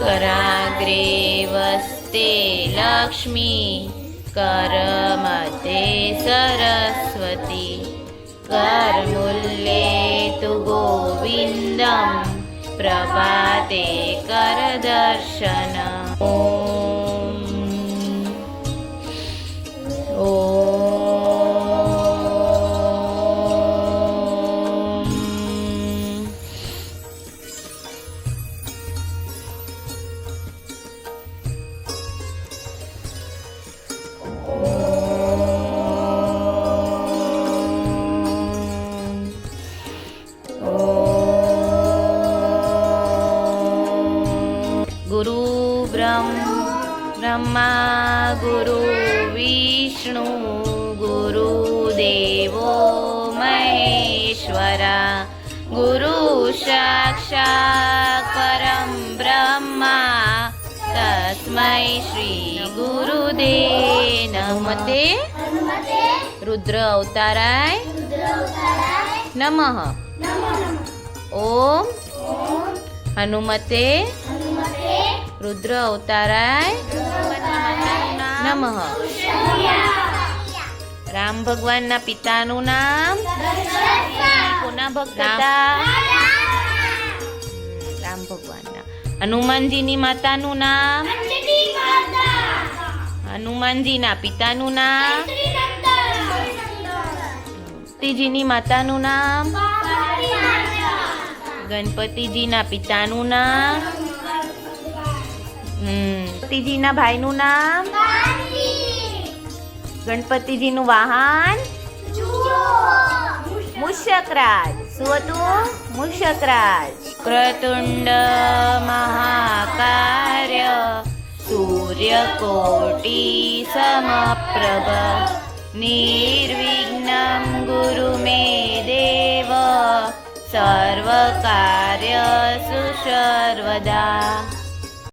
कराग्रे वस्ते लक्ष्मी करमध्ये सरस्वती करमूले तु गोविन्दं प्रभाते करदर्शन गुरु ब्रह्मा गुरु विष्णु गुरुदेवो महेश्वरा गुरु साक्षात् परं ब्रह्मा तस्मै श्री गुरुदेव नमस्ते रुद्र अवताराय नमः ओम हनुमते रुद्र अवताराय नमः राम भगवान ना पितानु नाम कोना भक्त राम भगवान ना हनुमान जी नी मातानु नाम हनुमान जी ना पितानु नाम गणपति जी नी मातानु नाम गणपति जी ना पितानु नाम गणपति जी ना भाई नु नाम गणपति जी नु वाहन मूषकराज सुवतु मूषकराज क्रतुंड महाकार्य सूर्यकोटि समप्रभ निर्विघ्नं गुरु मे देव सर्वकार्यसु सर्वदा।